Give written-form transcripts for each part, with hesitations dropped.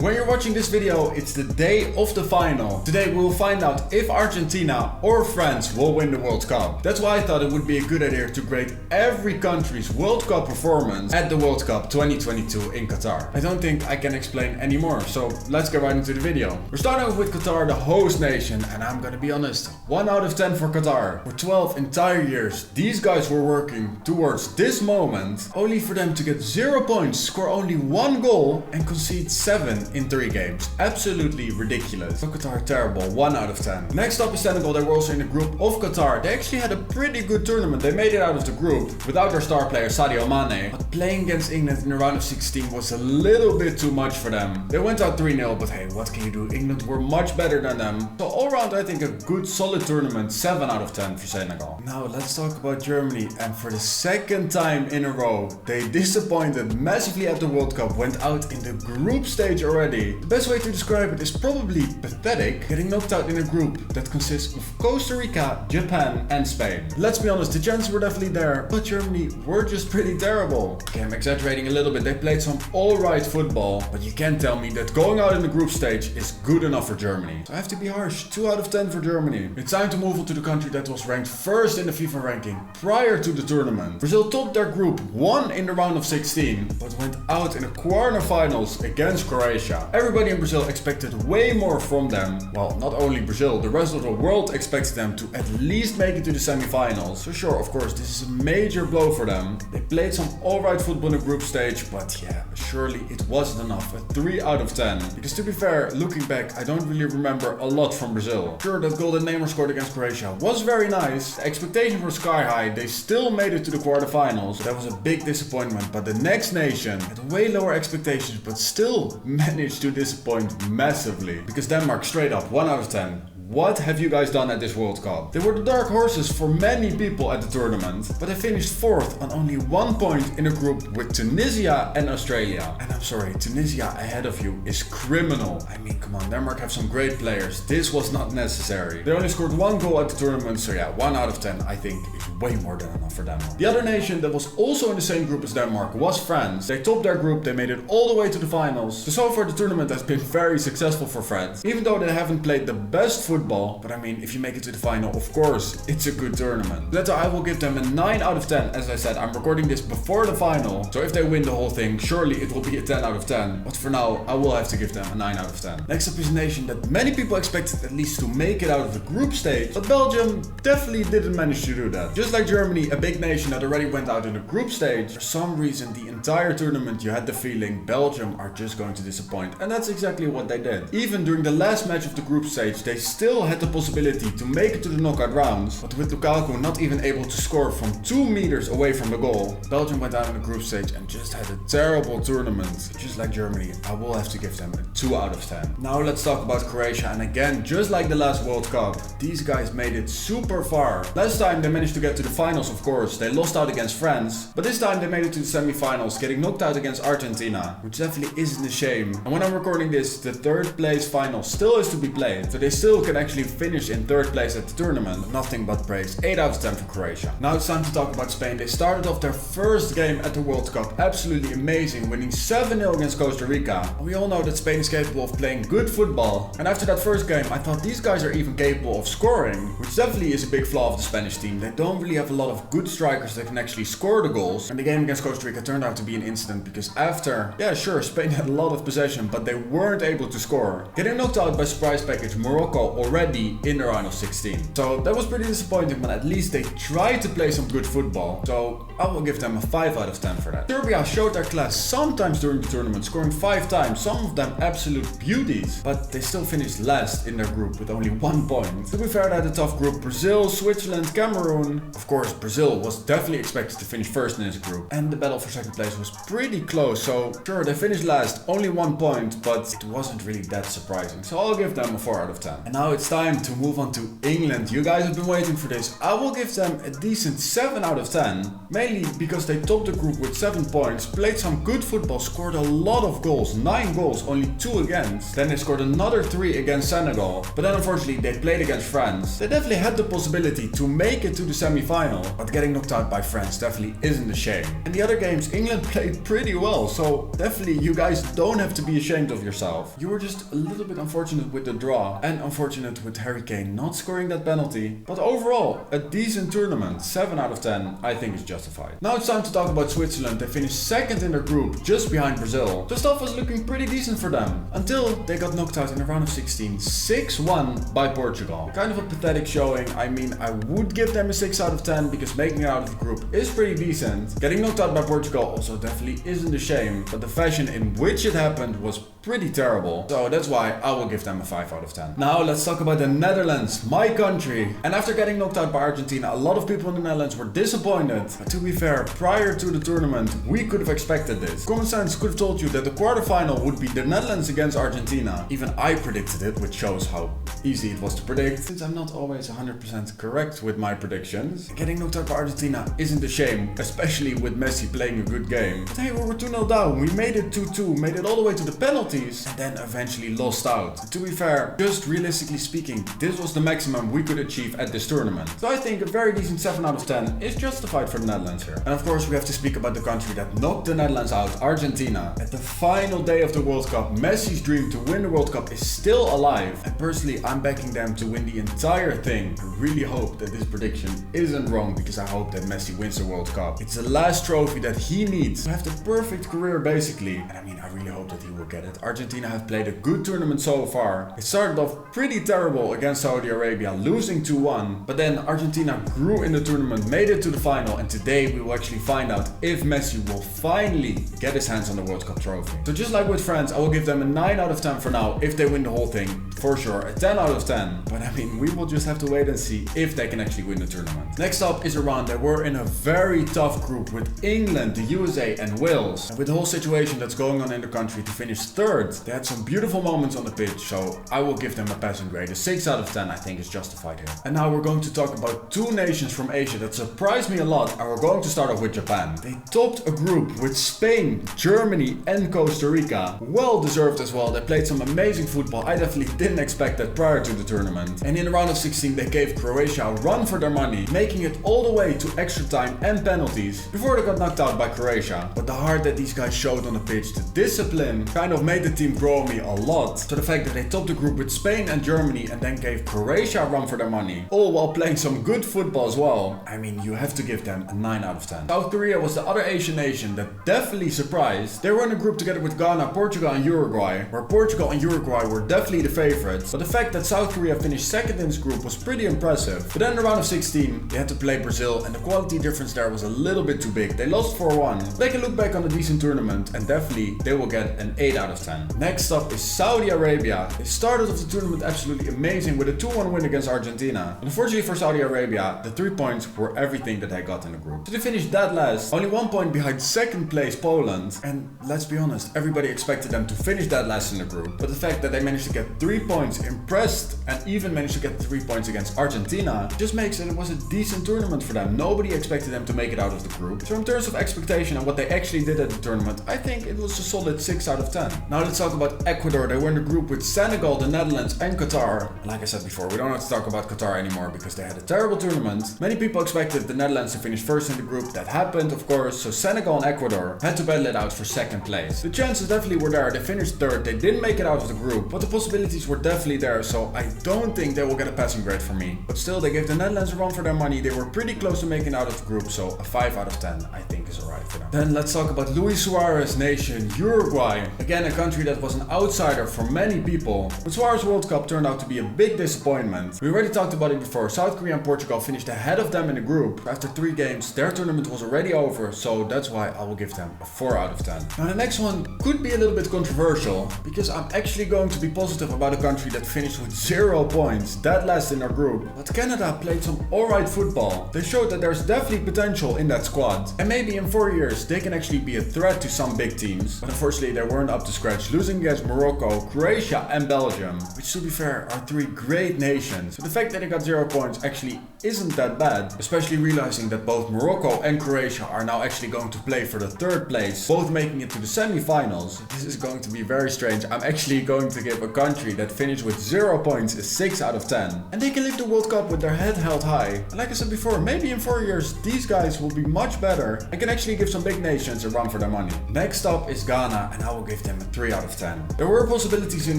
When you're watching this video, it's the day of the final. Today we will find out if Argentina or France will win the World Cup. That's why I thought it would be a good idea to grade every country's World Cup performance at the World Cup 2022 in Qatar. I don't think I can explain any more, so let's get right into the video. We're starting off with Qatar, the host nation, and I'm gonna be honest, 1 out of 10 for Qatar. For 12 entire years, these guys were working towards this moment, only for them to get 0 points, score only 1 goal, and concede 7 in 3 games. Absolutely ridiculous. So Qatar, terrible. 1 out of 10. Next up is Senegal. They were also in the group of Qatar. They actually had a pretty good tournament. They made it out of the group without their star player Sadio Mane. But playing against England in the round of 16 was a little bit too much for them. They went out 3-0, but hey, what can you do? England were much better than them. So all around, I think a good solid tournament. 7 out of 10 for Senegal. Now let's talk about Germany. And for the second time in a row, they disappointed massively at the World Cup. Went out in the group stage already. The best way to describe it is probably pathetic, getting knocked out in a group that consists of Costa Rica, Japan and Spain. Let's be honest, the chances were definitely there, but Germany were just pretty terrible. Okay, I'm exaggerating a little bit, they played some alright football, but you can't tell me that going out in the group stage is good enough for Germany. So I have to be harsh, 2 out of 10 for Germany. It's time to move on to the country that was ranked first in the FIFA ranking prior to the tournament. Brazil topped their group, won in the round of 16, but went out in the quarterfinals against Croatia. Everybody in Brazil expected way more from them. Well, not only Brazil, the rest of the world expected them to at least make it to the semi-finals. So sure, of course, this is a major blow for them. They played some alright football in the group stage, but yeah, surely it wasn't enough. A 3 out of 10. Because to be fair, looking back, I don't really remember a lot from Brazil. Sure, that goal that Neymar scored against Croatia was very nice. The expectations were sky high. They still made it to the quarterfinals. That was a big disappointment, but the next nation had way lower expectations, but still managed to disappoint massively. Because Denmark straight up 1 out of 10. What have you guys done at this World Cup? They were the dark horses for many people at the tournament, but they finished 4th on only 1 point in a group with Tunisia and Australia. And I'm sorry, Tunisia ahead of you is criminal. I mean, come on, Denmark have some great players. This was not necessary. They only scored 1 goal at the tournament, so yeah, 1 out of 10 I think is way more than enough for Denmark. The other nation that was also in the same group as Denmark was France. They topped their group, they made it all the way to the finals. So far the tournament has been very successful for France, even though they haven't played the best football. But I mean, if you make it to the final, of course, it's a good tournament. That's why I will give them a 9 out of 10. As I said, I'm recording this before the final, so if they win the whole thing, surely it will be a 10 out of 10. But for now, I will have to give them a 9 out of 10. Next up is a nation that many people expected at least to make it out of the group stage, but Belgium definitely didn't manage to do that. Just like Germany, a big nation that already went out in the group stage, for some reason the entire tournament you had the feeling Belgium are just going to disappoint, and that's exactly what they did. Even during the last match of the group stage, they still had the possibility to make it to the knockout rounds, but with Lukaku not even able to score from 2 meters away from the goal, Belgium went out in the group stage and just had a terrible tournament. Just like Germany, I will have to give them a 2 out of 10. Now let's talk about Croatia, and again, just like the last World Cup, these guys made it super far. Last time they managed to get to the finals, of course, they lost out against France, but this time they made it to the semi-finals, getting knocked out against Argentina, which definitely isn't a shame. And when I'm recording this, the 3rd place final still is to be played, so they still can actually finish in 3rd place at the tournament. Nothing but praise. 8 out of 10 for Croatia. Now it's time to talk about Spain. They started off their first game at the World Cup absolutely amazing, winning 7-0 against Costa Rica. And we all know that Spain is capable of playing good football. And after that first game, I thought these guys are even capable of scoring, which definitely is a big flaw of the Spanish team. They don't really have a lot of good strikers that can actually score the goals. And the game against Costa Rica turned out to be an incident because after, yeah sure, Spain had a lot of possession, but they weren't able to score. Getting knocked out by surprise package Morocco already in the round of 16. So that was pretty disappointing, but at least they tried to play some good football. So I will give them a 5 out of 10 for that. Serbia showed their class sometimes during the tournament, scoring 5 times, some of them absolute beauties, but they still finished last in their group with only 1 point. To be fair, they had a tough group: Brazil, Switzerland, Cameroon. Of course, Brazil was definitely expected to finish first in this group, and the battle for second place was pretty close. So sure, they finished last, only 1 point, but it wasn't really that surprising. So I'll give them a 4 out of 10. And now Now it's time to move on to England. You guys have been waiting for this. I will give them a decent 7 out of 10. Mainly because they topped the group with 7 points, played some good football, scored a lot of goals, 9 goals, only 2 against. Then they scored another 3 against Senegal. But then unfortunately they played against France. They definitely had the possibility to make it to the semi-final, but getting knocked out by France definitely isn't a shame. In the other games, England played pretty well, so definitely you guys don't have to be ashamed of yourself. You were just a little bit unfortunate with the draw, and unfortunate with Harry Kane not scoring that penalty. But overall, a decent tournament, 7 out of 10, I think is justified. Now it's time to talk about Switzerland. They finished second in their group, just behind Brazil. So stuff was looking pretty decent for them, until they got knocked out in the round of 16, 6-1 by Portugal. Kind of a pathetic showing. I mean, I would give them a 6 out of 10 because making it out of the group is pretty decent. Getting knocked out by Portugal also definitely isn't a shame, but the fashion in which it happened was pretty terrible. So that's why I will give them a 5 out of 10. Now let's talk about the Netherlands, my country. And after getting knocked out by Argentina, a lot of people in the Netherlands were disappointed. But to be fair, prior to the tournament, we could have expected this. Common sense could have told you that the quarterfinal would be the Netherlands against Argentina. Even I predicted it, which shows how easy it was to predict. Since I'm not always 100% correct with my predictions, getting knocked out by Argentina isn't a shame, especially with Messi playing a good game. But hey, we were 2-0 down, we made it 2-2, made it all the way to the penalties, and then eventually lost out. To be fair, just realistically speaking, this was the maximum we could achieve at this tournament. So I think a very decent 7 out of 10 is justified for the Netherlands here. And of course we have to speak about the country that knocked the Netherlands out, Argentina. At the final day of the World Cup, Messi's dream to win the World Cup is still alive. And personally, I'm backing them to win the entire thing. I really hope that this prediction isn't wrong, because I hope that Messi wins the World Cup. It's the last trophy that he needs to have the perfect career basically. And I mean, I really hope that he will get it. Argentina have played a good tournament so far. It started off pretty terrible against Saudi Arabia, losing 2-1. But then Argentina grew in the tournament, made it to the final, and today we will actually find out if Messi will finally get his hands on the World Cup trophy. So just like with France, I will give them a 9 out of 10 for now. If they win the whole thing, for sure a 10 out of 10. But I mean, we will just have to wait and see if they can actually win the tournament. Next up is Iran. They were in a very tough group with England, the USA and Wales. And with the whole situation that's going on in the country, to finish third, they had some beautiful moments on the pitch, so I will give them a passing grade. A 6 out of 10 I think is justified here. And now we're going to talk about two nations from Asia that surprised me a lot, and we're going to start off with Japan. They topped a group with Spain, Germany and Costa Rica. Well deserved as well. They played some amazing football. I definitely didn't expect that prior to the tournament. And in the round of 16 they gave Croatia a run for their money, making it all the way to extra time and penalties before they got knocked out by Croatia. But the heart that these guys showed on the pitch, the discipline, kind of made the team grow on me a lot. So the fact that they topped the group with Spain and Germany and then gave Croatia a run for their money, all while playing some good football as well, I mean, you have to give them a 9 out of 10. South Korea was the other Asian nation that definitely surprised. They were in a group together with Ghana, Portugal and Uruguay, where Portugal and Uruguay were definitely the favorites. But the fact that South Korea finished second in this group was pretty impressive. But then in the round of 16, they had to play Brazil, and the quality difference there was a little bit too big. They lost 4-1. They can look back on a decent tournament, and definitely they will get an 8 out of 10. Next up is Saudi Arabia. They started off the tournament absolutely amazing with a 2-1 win against Argentina. But unfortunately for Saudi Arabia, the 3 points were everything that they got in the group. So they finished dead last, only 1 point behind second place Poland. And let's be honest, everybody expected them to finish dead last in the group. But the fact that they managed to get 3 points, impressed, and even managed to get 3 points against Argentina, just makes it was a decent tournament for them. Nobody expected them to make it out of the group. So in terms of expectation and what they actually did at the tournament, I think it was a solid 6 out of 10. Now let's talk about Ecuador. They were in the group with Senegal, the Netherlands and Qatar. Like I said before, we don't have to talk about Qatar anymore because they had a terrible tournament. Many people expected the Netherlands to finish first in the group. That happened, of course, so Senegal and Ecuador had to battle it out for second place. The chances definitely were there. They finished third. They didn't make it out of the group, but the possibilities were definitely there, so I don't think they will get a passing grade from me. But still, they gave the Netherlands a run for their money. They were pretty close to making it out of the group, so a 5 out of 10 I think is alright for them. Then let's talk about Luis Suarez nation, Uruguay. Again, a country that was an outsider for many people. But Suarez World Cup turned out to be a big disappointment. We already talked about it before. South Korea and Portugal finished ahead of them in the group. After 3 games, their tournament was already over, so that's why I will give them a 4 out of 10. Now the next one could be a little bit controversial, because I'm actually going to be positive about a country that finished with 0 points, dead last in our group. But Canada played some alright football. They showed that there's definitely potential in that squad, and maybe in 4 years they can actually be a threat to some big teams. But unfortunately unfortunately they weren't up to scratch, losing against Morocco, Croatia and Belgium, which to be fair are three great nations. So the fact that they got 0 points actually isn't that bad, especially realizing that both Morocco and Croatia are now actually going to play for the third place, both making it to the semi-finals. This is going to be very strange. I'm actually going to give a country that finished with 0 points a 6 out of 10. And they can leave the World Cup with their head held high. And like I said before, maybe in 4 years these guys will be much better and can actually give some big nations a run for their money. Next up is Ghana, and I will give them a 3 out of 10. There were possibilities in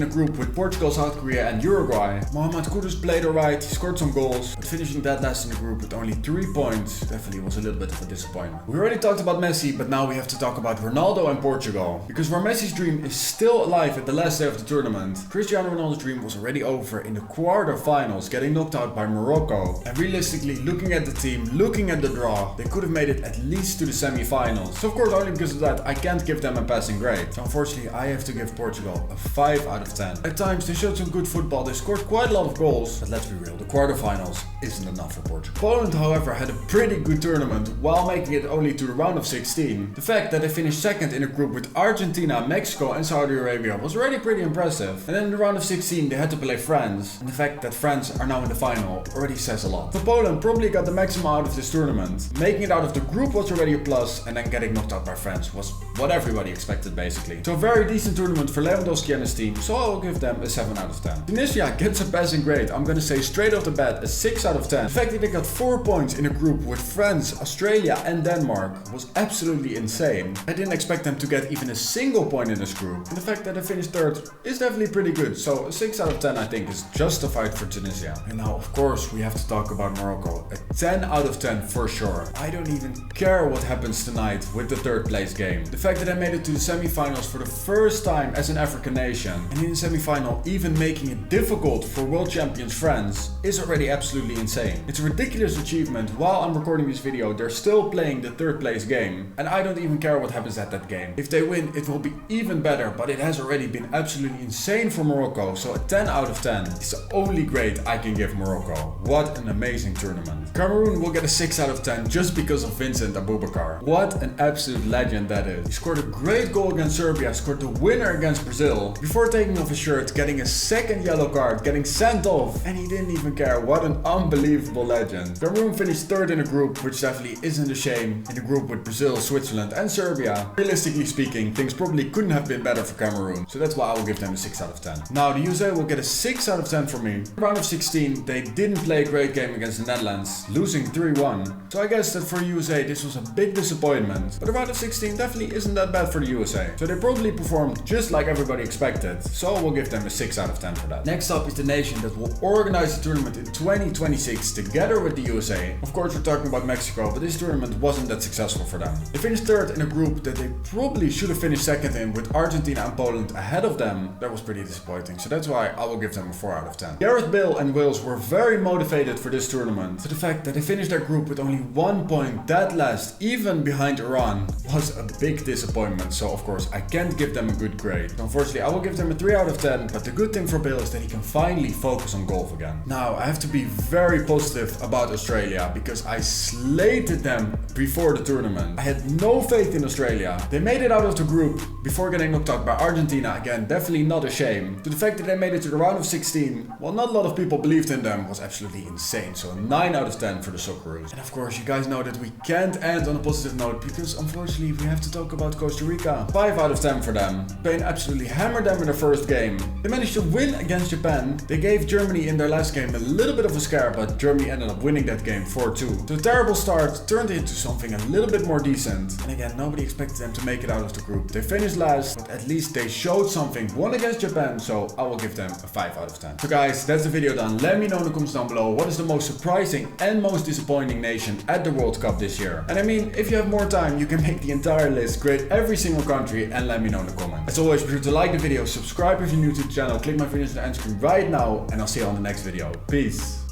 the group with Portugal, South Korea and Uruguay. Mohamed Kudus played alright, he scored some goals, but finishing that last in the group with only 3 points definitely was a little bit of a disappointment. We already talked about Messi, but now we have to talk about Ronaldo and Portugal. Because where Messi's dream is still alive at the last day of the tournament, Cristiano Ronaldo's dream was already over in the quarterfinals, getting knocked out by Morocco. And realistically, looking at the team, looking at the draw, they could have made it at least to the semi-finals. So of course, only because of that, I can't give them a passing grade. So unfortunately, I have to give Portugal a 5 out of 10. At times, they showed some good football, they scored quite a lot of goals, but let's be real, the quarterfinals isn't enough for Portugal. Poland, however, had a pretty good tournament while making it only to the round of 16. The fact that they finished second in a group with Argentina, Mexico and Saudi Arabia was already pretty impressive. And then in the round of 16 they had to play France, and the fact that France are now in the final already says a lot. For Poland, probably got the maximum out of this tournament. Making it out of the group was already a plus, and then getting knocked out by France was what everybody expected basically. So a very decent tournament for Lewandowski and his team, so I will give them a 7 out of 10. Tunisia gets a passing grade. I'm gonna say straight off the bat a 6 out of 10. The fact that they got 4 points in a group with France, Australia and Denmark was absolutely insane. I didn't expect them to get even a single point in this group, and the fact that they finished third is definitely pretty good, so a 6 out of 10 I think is justified for Tunisia. And now of course we have to talk about Morocco, a 10 out of 10 for sure. I don't even care what happens tonight with the third place game. The fact that I made it to the semi-finals for the first time as an African nation, and in the semi-final even making it difficult for world champions France, is already absolutely insane. It's a ridiculous achievement. While I'm recording this video, they're still playing the third place game, and I don't even care what happens at that game. If they win, it will be even better, but it has already been absolutely insane for Morocco, so a 10 out of 10 is the only grade I can give Morocco. What an amazing tournament. Cameroon will get a 6 out of 10 just because of Vincent Aboubakar. What an absolute legend that is. He scored a great goal against Serbia, scored the winner against Brazil, before taking off his shirt, getting a second yellow card, getting sent off, and he didn't even care. What an unbelievable legend. Cameroon finished third in a group, which definitely isn't a shame, in a group with Brazil, Switzerland and Serbia. Realistically speaking, things probably couldn't have been better for Cameroon, so that's why I will give them a 6 out of 10. Now the USA will get a 6 out of 10 from me. Round of 16, they didn't play a great game against the Netherlands, losing 3-1. So I guess that for USA this was a big disappointment, but the round of 16 definitely isn't that bad for the USA. So they probably performed just like everybody expected, so we'll give them a 6 out of 10 for that. Next up is the nation that will organize the tournament in 2026 together with the USA. Of course we're talking about Mexico, but this tournament wasn't that successful for them. They finished third in a group that they probably should have finished second in, with Argentina and Poland ahead of them. That was pretty disappointing, so that's why I will give them a 4 out of 10. Gareth Bale and Wales were very motivated for this tournament, but the fact that they finished their group with only 1 point dead last, even behind Iran, was a big disappointment, so of course I can't give them a good grade. So unfortunately I will give them a 3 out of 10, but the good thing for Bale is that he can finally focus on golf again. Now I have to be very positive about Australia, because I slated them before the tournament. I had no faith in Australia. They made it out of the group before getting knocked out by Argentina. Again, definitely not a shame. To the fact that they made it to the round of 16, while not a lot of people believed in them, was absolutely insane. So a 9 out of 10 for the Socceroos. And of course you guys know that we can't end on a positive note, because unfortunately we have to talk about Costa Rica. 5 out of 10 for them. Spain absolutely hammered them in their first game. They managed to win against Japan. They gave Germany in their last game a little bit of a scare, but Germany ended up winning that game 4-2. The terrible start turned into something a little bit more decent. And again, nobody expected them to make it out of the group. They finished last, but at least they showed something. Won against Japan, so I will give them a 5 out of 10. So guys, that's the video done. Let me know in the comments down below what is the most surprising and most disappointing nation at the World Cup this year. And I mean, if you have more time, you can make the entire list, grade every single country, and let me know in the comments. As always, be sure to like the video, subscribe if you're new to the channel, click my videos on the end screen right now, and I'll see you on the next video. Peace.